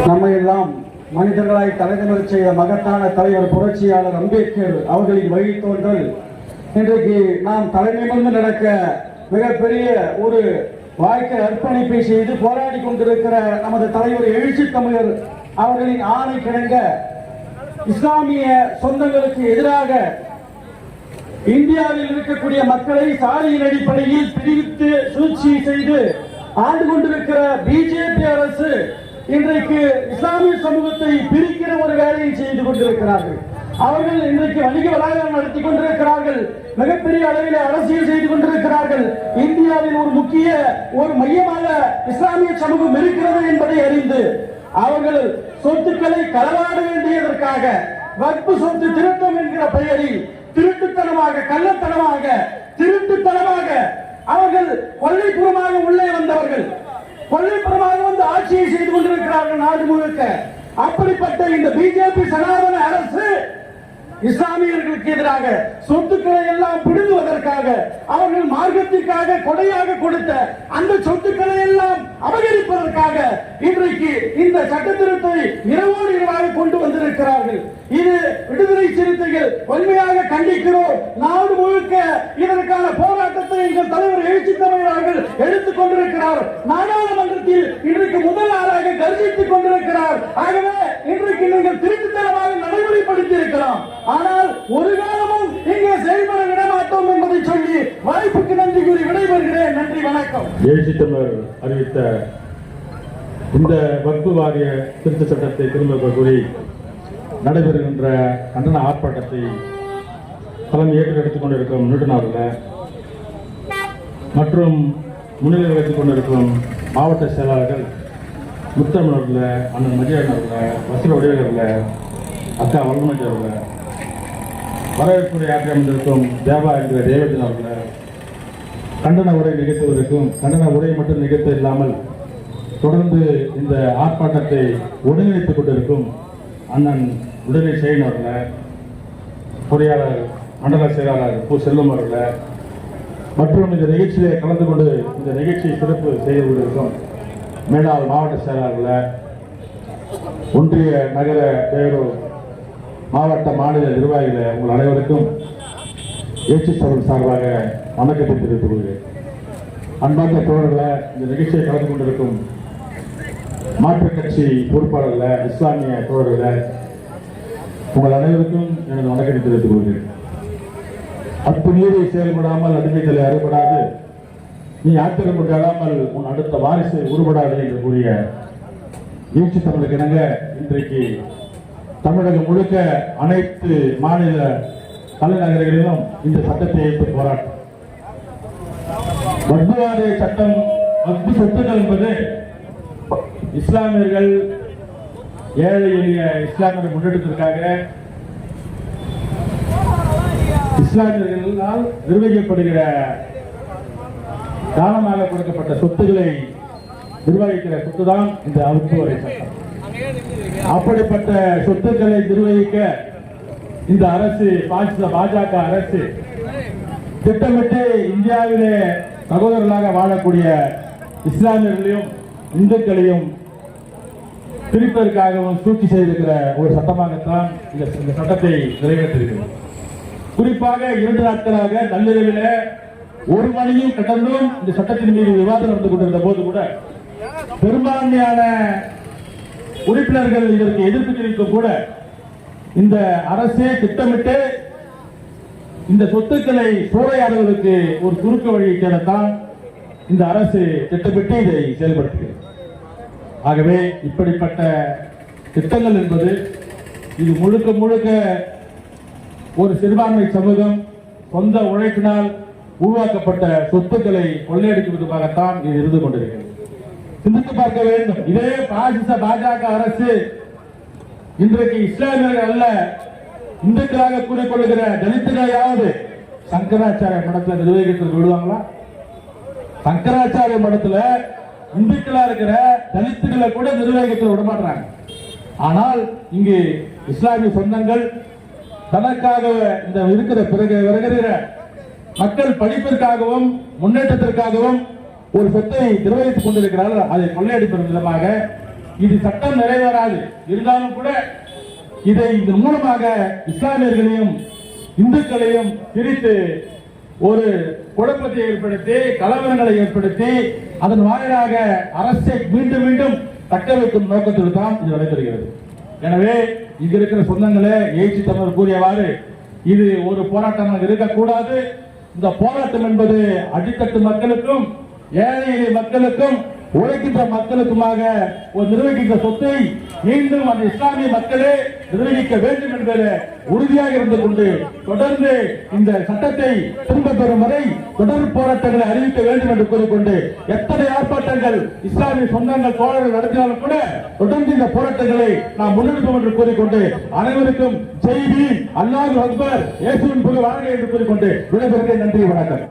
நம்ம எல்லாம் மனிதர்களாய் தலைநிமிரச் செய்த மகத்தான தலைவர் புரட்சியாளர் அம்பேத்கர் அவர்களின் வழித்தோன்றல் இன்றைக்கு நாம் தலைநிமிர்ந்து நடக்க மிகப்பெரிய ஒரு வாழ்க்கை அர்ப்பணிப்பை செய்து போராடி கொண்டிருக்கிற நமது தலைவர் எழுச்சி தமிழர் அவர்களின் ஆணை கிணங்க இஸ்லாமிய சொந்தங்களுக்கு எதிராக இந்தியாவில் இருக்கக்கூடிய மக்களை சாதியின் அடிப்படையில் பிரித்து சூழ்ச்சி செய்து ஆண்டு கொண்டிருக்கிற பிஜேபி அரசு இன்றைக்கு இஸ்லாமிய சமூகத்தை பிரிக்கிற ஒரு வேலையை செய்து கொண்டிருக்கிறார்கள். அவர்கள் இன்றைக்கு வணிக வளாகம் நடத்தி கொண்டிருக்கிறார்கள். மிகப்பெரிய அளவில் அரசியல் செய்து கொண்டிருக்கிறார்கள். இந்தியாவில் ஒரு முக்கிய ஒரு மையமாக இஸ்லாமிய சமூகம் இருக்கிறது என்பதை அறிந்து அவர்கள் சொத்துக்களை களவாட வேண்டியதற்காக வக்பு சொத்து திருத்தம் என்கிற பெயரில் திருட்டுத்தனமாக கள்ளத்தனமாக திருட்டுத்தனமாக அவர்கள் கொள்ளைப்புறமாக உள்ளே வந்தவர்கள் கொள்ளைப்புறமாக வந்து ஆட்சியை செய்து கொண்டிருக்கிறார்கள் நாடு முழுக்க. அப்படிப்பட்ட இந்த பிஜேபி சனாதன அரசு இஸ்லாமியர்களுக்கு எதிராக சொத்துக்களை எல்லாம் பிடுங்குவதற்காக அவர்கள் மார்க்கத்திற்காக கொடையாக கொடுத்த அந்த சொத்துக்களை எல்லாம் அபகரிப்பதற்காக இன்றைக்கு இந்த சட்ட திருத்தத்தை இரவோடு இரவாக கொண்டு வந்திருக்கிறார்கள். இது விடுதலை சிறுத்தைகள் வன்மையாக கண்டிக்கிறோம். நாடு முழுக்க இதற்கான போராட்டத்தை எங்கள் தலைவர் எழுச்சி தமிழர்கள் எடுத்துக் கொண்டிருக்கிறார். நாடாளுமன்றத்தில் இன்றைக்கு முதல் நாளாக கர்ஜித்துக் கொண்டிருக்கிறார். ஆகவே இன்றைக்கு நீங்கள் திருட்டுத்தனமாக நடைமுறைப்படுத்தி இருக்கலாம். ஆனால் ஒரு காலமும் இங்கே செயல்பட விட மாட்டோம் என்பதை சொல்லி வாய்ப்புக்கு நன்றி கூறி விடைபெறுகிறேன். நன்றி, வணக்கம். எழுச்சி தமிழர் அறிவித்த இந்த வக்பு வாரிய திருத்த சட்டத்தை திரும்ப கூறி நடைபெறுகின்ற கண்டன ஆர்ப்பாட்டத்தை தலைமை ஏற்று எடுத்துக் கொண்டிருக்கும் நியூட்டன் அவர்கள் மற்றும் முன்னிலை வைத்துக் கொண்டிருக்கும் மாவட்ட செயலாளர்கள் முத்தமிழ் அவர்கள், அண்ணன் மதியான் அவர்கள், வசூல் உடையவர்கள், அக்கா வல்மதி அவர்கள், வரவேற்புரை ஆற்றி அமர்ந்திருக்கும் தேவா என்கிற தேவஜன் அவர்கள், கண்டன உரை நிகழ்த்துவதற்கும் கண்டன உரை மட்டும் நிகழ்த்த இல்லாமல் தொடர்ந்து இந்த ஆர்ப்பாட்டத்தை ஒருங்கிணைத்துக் கொண்டிருக்கும் அண்ணன் உடனே செயல் அவர்கள், பொறியாளர் மண்டல செயலாளர் பூ செல்வம் அவர்கள் மற்றும் இந்த நிகழ்ச்சியிலே கலந்து கொண்டு இந்த நிகழ்ச்சியை சிறப்பு செய்து கொண்டிருக்கும் மேலாள் மாவட்ட செயலாளர்கள், ஒன்றிய நகர பேரூர் மாவட்ட மாநில நிர்வாகிகள் உங்கள் அனைவருக்கும் எழுச்சி தமிழ் சார்பாக வணக்கத்தை தெரிவித்துக் கொள்கிறேன். அன்பார்ந்த தோழர்களை, இந்த நிகழ்ச்சியை கலந்து கொண்டிருக்கும் மாற்றுக் கட்சி பொறுப்பாளர்கள், இஸ்லாமிய தோழர்கள் உங்கள் அனைவருக்கும் எனது வணக்கத்தை தெரிவித்துக் கொள்கிறேன். அத்துமீறி செயல்படாமல் அடிமைகளை அறுபடாது, நீ ஆத்திரம் கொண்டாடாமல் உன் அடுத்த வாரிசு உருப்படாது என்று கூறிய எழுச்சி தமிழுக்கு இணங்க இன்றைக்கு தமிழகம் முழுக்க அனைத்து மாநில தலைநகர்களிலும் இந்த சட்டத்தை ஏற்பு போராட்டம். வக்பு வாரிய சட்டம், வக்பு சொத்துக்கள் என்பது இஸ்லாமியர்கள், ஏழை எளிய இஸ்லாமியர்கள் முன்னெடுப்பதற்காக இஸ்லாமியர்களால் நிர்வகிக்கப்படுகிற தானமாக கொடுக்கப்பட்ட சொத்துக்களை நிர்வகிக்கிற சொத்துதான் இந்த வக்பு வாரிய சட்டம். அப்படிப்பட்ட சொத்துக்களை நிர்வகிக்க இந்த அரசு, பாஜக அரசு திட்டமிட்டு இந்தியாவிலே சகோதரர்களாக வாழக்கூடிய இஸ்லாமியர்களையும் இந்துக்களையும் பிரிப்பதற்காகவும் சூழ்ச்சி செய்திருக்கிற ஒரு சட்டமாகத்தான் இந்த சட்டத்தை நிறைவேற்றிருக்கிறது. குறிப்பாக 2 நாட்களாக நள்ளிரவில் 1 மணியும் கடந்தும் இந்த சட்டத்தின் மீது விவாதம் நடந்து கொண்டிருந்த போது கூட பெரும்பான்மையான உறுப்பினர்கள் இதற்கு எதிர்ப்பு தெரிவித்தும் கூட இந்த அரசே திட்டமிட்டு இந்த சொத்துக்களை சூறையாடுவதற்கு ஒரு குறுக்கு வழியை தேடத்தான் இந்த அரசு திட்டமிட்டு இதை செயல்படுத்துகிறது. ஆகவே இப்படிப்பட்ட திட்டங்கள் என்பது இது முழுக்க முழுக்க ஒரு சிறுபான்மை சமூகம் சொந்த உழைப்பினால் உருவாக்கப்பட்ட சொத்துக்களை கொள்ளையடிப்பதற்காகத்தான் இது இருந்து கொண்டிருக்கிறது. சிந்தித்து பார்க்க வேண்டும். இதே பாசிச பாஜக அரசு இன்றைக்கு இஸ்லாமியர்கள் அல்ல, இந்துக்களாக கூறிக்கொள்ளுகிற தலித்துகளையாவது சங்கராச்சாரிய மடத்தில் நிர்வகிக்கிறது விடுவாங்களா? சங்கராச்சாரிய மடத்துல இந்துக்களா இருக்கிற தலித்துகளை கூட நிர்வகிக்க விட மாட்டாங்க. ஆனால் இங்கு இஸ்லாமிய சொந்தங்கள் தனக்காக இந்த இருக்கிற பிறகு வருகிற மக்கள் படிப்பிற்காகவும் முன்னேற்றத்திற்காகவும் ஒரு சொத்தை நிர்வகித்துக் கொண்டிருக்கிறார்கள். அதை கொள்ளையடிப்பதன் விதமாக இது சட்டம் நிறைவேறாது. இருந்தாலும் கூட இதை இதன் மூலமாக இஸ்லாமியர்களையும் இந்துக்களையும் பிரித்து ஒரு குழப்பத்தை ஏற்படுத்தி கலவரங்களை ஏற்படுத்தி அதன் வாயிலாக அரசை மீண்டும் மீண்டும் தக்க வைக்கும் நோக்கத்தில் தான் இது நடைபெறுகிறது. எனவே இங்க இருக்கிற சொந்தங்களே, எழுச்சி தமிழர் கூறியவாறு இது ஒரு போராட்டமாக இருக்கக்கூடாது. இந்த போராட்டம் என்பது அடித்தட்டு மக்களுக்கும் ஏழை எளிய மக்களுக்கும் உழைக்கின்ற மக்களுக்குமாக ஒரு நிர்வகிக்கின்ற சொத்தை மீண்டும் அந்த இஸ்லாமிய மக்களே நிர்வகிக்க வேண்டும் என்பதில் உறுதியாக இருந்து கொண்டு தொடர்ந்து இந்த சட்டத்தை திரும்ப பெறும் வரை தொடர் போராட்டங்களை அறிவிக்க வேண்டும் என்று கூறிக்கொண்டு எத்தனை ஆர்ப்பாட்டங்கள் இஸ்லாமிய சொந்தங்கள் தோழர்கள் நடத்தினாலும் கூட தொடர்ந்து இந்த போராட்டங்களை நாம் முன்னெடுப்போம் என்று கூறிக்கொண்டு அனைவருக்கும் செய்தி அல்லாஹ் அக்பர் இயேசுவின் புகழ் வாழ்க என்று கூறிக்கொண்டு விடைபெறுகிறேன். நன்றி, வணக்கம்.